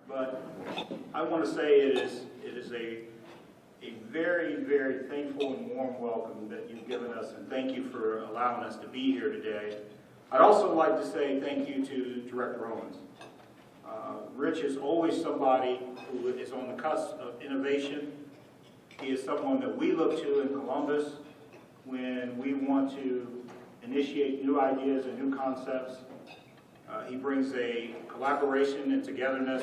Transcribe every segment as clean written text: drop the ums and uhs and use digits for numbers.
but I want to say it is a very, very thankful and warm welcome that you've given us, and thank you for allowing us to be here today. I'd also like to say thank you to Director Owens. Rich is always somebody who is on the cusp of innovation. He is someone that we look to in Columbus when we want to initiate new ideas and new concepts. He brings a collaboration and togetherness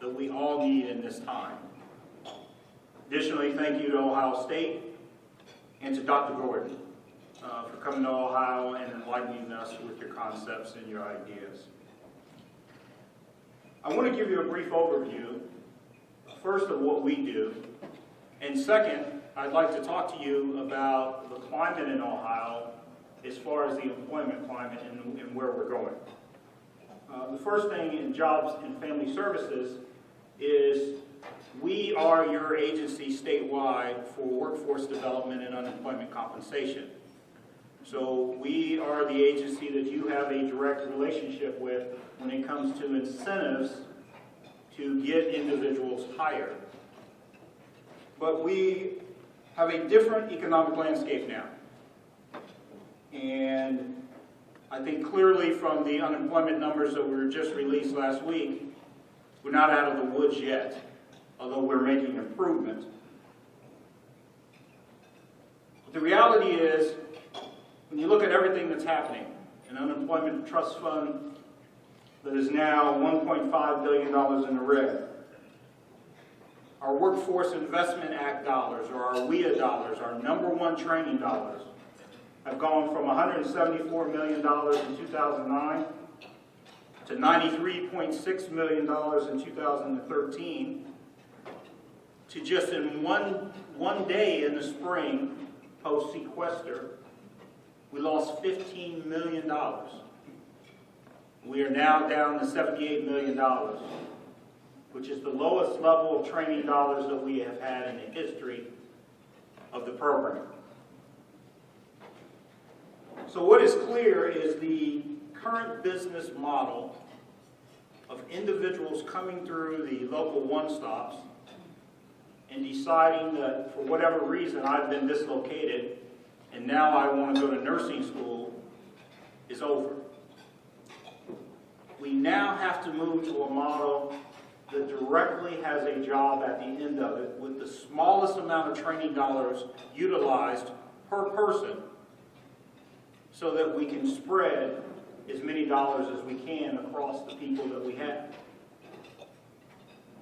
that we all need in this time. Additionally, thank you to Ohio State and to Dr. Gordon for coming to Ohio and enlightening us with your concepts and your ideas. I want to give you a brief overview, first of what we do, and second, I'd like to talk to you about the climate in Ohio as far as the employment climate and where we're going. The first thing in Jobs and Family Services is we are your agency statewide for workforce development and unemployment compensation. So we are the agency that you have a direct relationship with when it comes to incentives to get individuals hired. But we have a different economic landscape now. And I think clearly from the unemployment numbers that were just released last week, we're not out of the woods yet, although we're making improvement. But the reality is, when you look at everything that's happening, an unemployment trust fund that is now $1.5 billion in the red, our Workforce Investment Act dollars, or our WIA dollars, our #1 training dollars, have gone from $174 million in 2009 to $93.6 million in 2013, to just in one day in the spring, post-sequester, we lost $15 million. We are now down to $78 million, which is the lowest level of training dollars that we have had in the history of the program. So what is clear is the current business model of individuals coming through the local one-stops and deciding that for whatever reason I've been dislocated and now I want to go to nursing school is over. We now have to move to a model that directly has a job at the end of it with the smallest amount of training dollars utilized per person so that we can spread as many dollars as we can across the people that we have.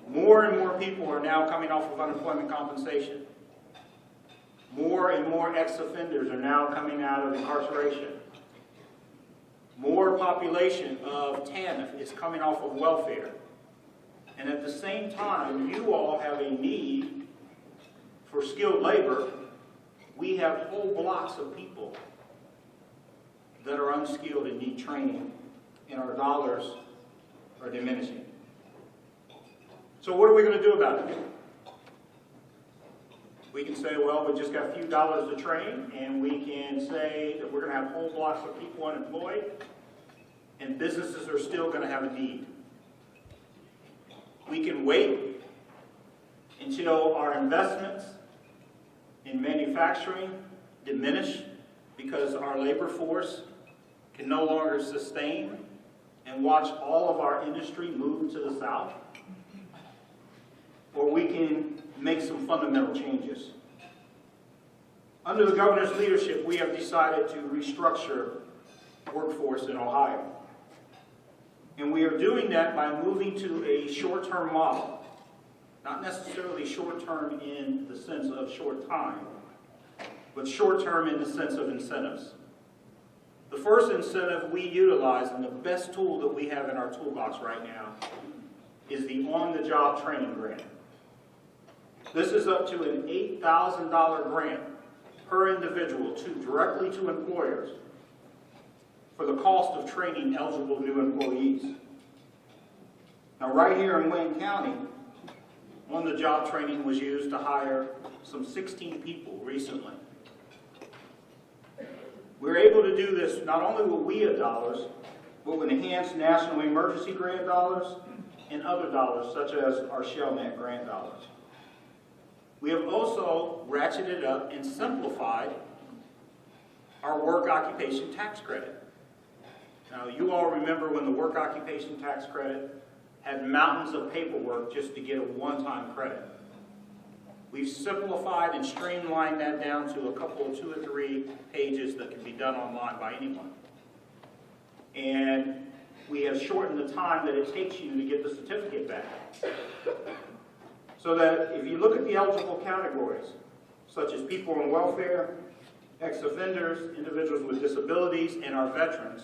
More and more people are now coming off of unemployment compensation. More and more ex-offenders are now coming out of incarceration. More population of TANF is coming off of welfare. And at the same time, you all have a need for skilled labor. We have whole blocks of people that are unskilled and need training, and our dollars are diminishing. So what are we going to do about it? We can say, well, we just got a few dollars to train, and we can say that we're going to have whole blocks of people unemployed, and businesses are still going to have a need. We can wait until our investments in manufacturing diminish because our labor force can no longer sustain, and watch all of our industry move to the south. Or we can make some fundamental changes. Under the governor's leadership, we have decided to restructure workforce in Ohio. And we are doing that by moving to a short-term model. Not necessarily short-term in the sense of short time, but short-term in the sense of incentives. The first incentive we utilize, and the best tool that we have in our toolbox right now, is the on-the-job training grant. This is up to an $8,000 grant per individual directly to employers for the cost of training eligible new employees. Now, right here in Wayne County, on-the-job training was used to hire some 16 people recently. We're able to do this not only with WIA dollars, but with enhanced national emergency grant dollars and other dollars such as our ShellNet grant dollars. We have also ratcheted up and simplified our work occupation tax credit. Now, you all remember when the work occupation tax credit had mountains of paperwork just to get a one-time credit. We've simplified and streamlined that down to a couple of 2 or 3 pages that can be done online by anyone. And we have shortened the time that it takes you to get the certificate back. So that if you look at the eligible categories, such as people on welfare, ex-offenders, individuals with disabilities, and our veterans,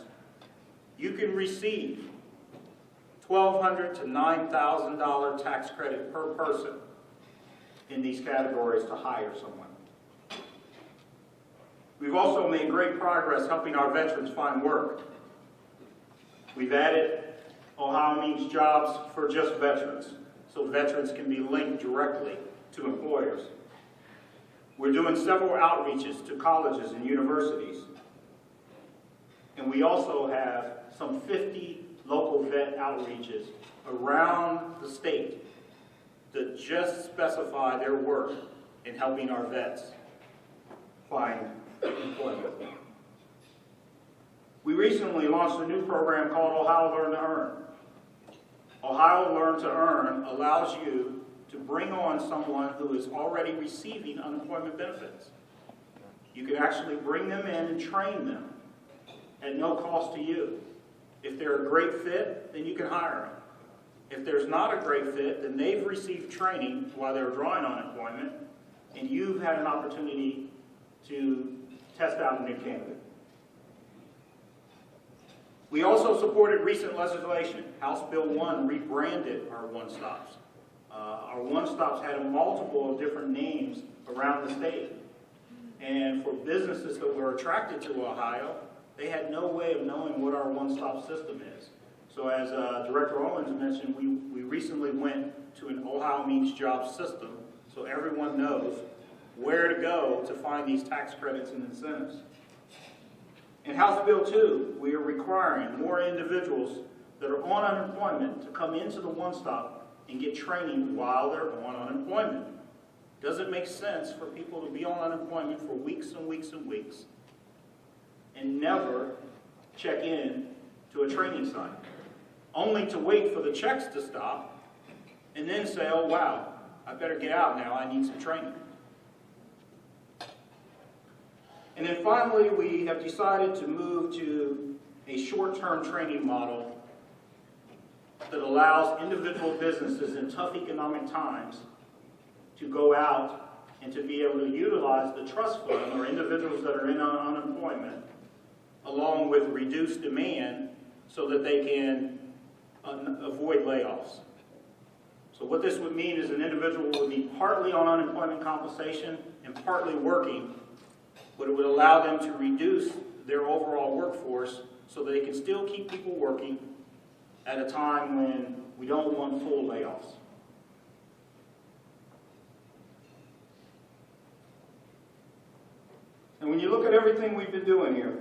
you can receive $1,200 to $9,000 tax credit per person in these categories to hire someone. We've also made great progress helping our veterans find work. We've added Ohio Means Jobs for just veterans, so veterans can be linked directly to employers. We're doing several outreaches to colleges and universities. And we also have some 50 local vet outreaches around the state that just specify their work in helping our vets find employment. We recently launched a new program called Ohio Learn to Earn. Ohio Learn to Earn allows you to bring on someone who is already receiving unemployment benefits. You can actually bring them in and train them at no cost to you. If they're a great fit, then you can hire them. If there's not a great fit, then they've received training while they're drawing on unemployment, and you've had an opportunity to test out a new candidate. We also supported recent legislation. House Bill 1 rebranded our one-stops. Our one-stops had a multiple of different names around the state. And for businesses that were attracted to Ohio, they had no way of knowing what our one-stop system is. So as Director Owens mentioned, we recently went to an Ohio Means Jobs system so everyone knows where to go to find these tax credits and incentives. In House Bill 2, we are requiring more individuals that are on unemployment to come into the one-stop and get training while they're on unemployment. Does it make sense for people to be on unemployment for weeks and weeks and weeks and never check in to a training site, only to wait for the checks to stop and then say, oh wow, I better get out now, I need some training. And then finally, we have decided to move to a short-term training model that allows individual businesses in tough economic times to go out and to be able to utilize the trust fund or individuals that are in unemployment along with reduced demand so that they can avoid layoffs. So what this would mean is an individual would be partly on unemployment compensation and partly working, but it would allow them to reduce their overall workforce so that they can still keep people working at a time when we don't want full layoffs. And when you look at everything we've been doing here,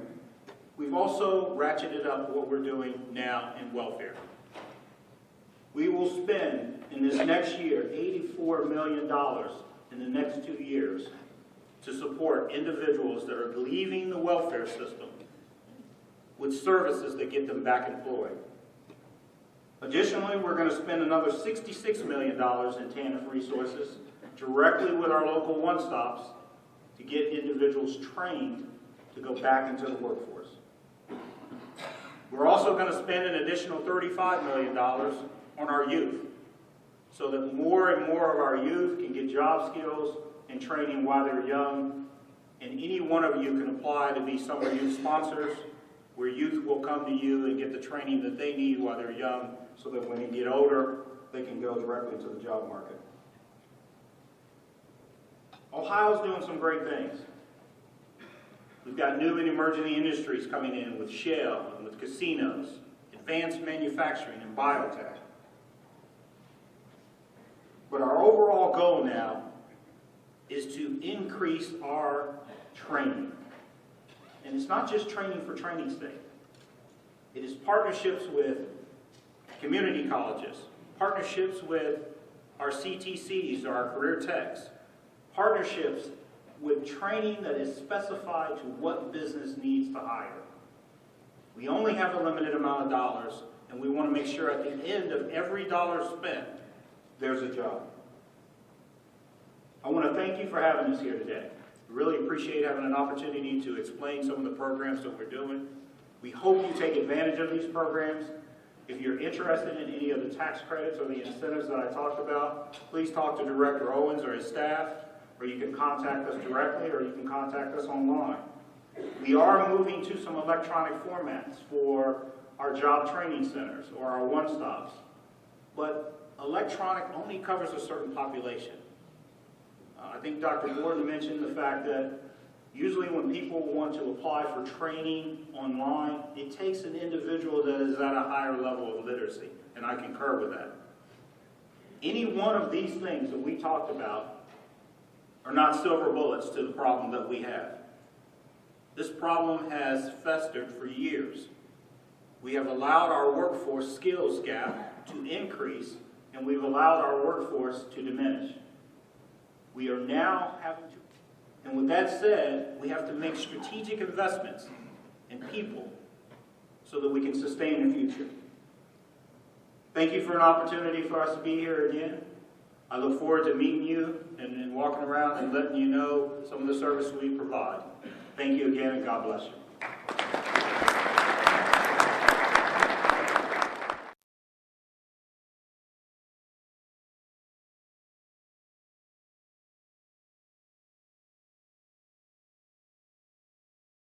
we've also ratcheted up what we're doing now in welfare. We will spend in this next year $84 million in the next 2 years to support individuals that are leaving the welfare system with services that get them back employed. Additionally, we're going to spend another $66 million in TANF resources directly with our local one-stops to get individuals trained to go back into the workforce. We're also going to spend an additional $35 million on our youth so that more and more of our youth can get job skills and training while they're young. And any one of you can apply to be summer youth sponsors where youth will come to you and get the training that they need while they're young so that when they get older, they can go directly to the job market. Ohio's doing some great things. We've got new and emerging industries coming in with shell and with casinos, advanced manufacturing and biotech. But our overall goal now is to increase our training. And it's not just training for training's sake. It is partnerships with community colleges, partnerships with our CTCs, or our career techs, partnerships with training that is specified to what business needs to hire. We only have a limited amount of dollars, and we want to make sure at the end of every dollar spent, there's a job. I want to thank you for having us here today. We really appreciate having an opportunity to explain some of the programs that we're doing. We hope you take advantage of these programs. If you're interested in any of the tax credits or the incentives that I talked about, please talk to Director Owens or his staff, or you can contact us directly, or you can contact us online. We are moving to some electronic formats for our job training centers or our one-stops, but electronic only covers a certain population. I think Dr. Gordon mentioned the fact that usually when people want to apply for training online, it takes an individual that is at a higher level of literacy, and I concur with that. Any one of these things that we talked about are not silver bullets to the problem that we have. This problem has festered for years. We have allowed our workforce skills gap to increase, and we've allowed our workforce to diminish. We are now having to, and with that said, we have to make strategic investments in people so that we can sustain the future. Thank you for an opportunity for us to be here again. I look forward to meeting you and walking around and letting you know some of the service we provide. Thank you again, and God bless you.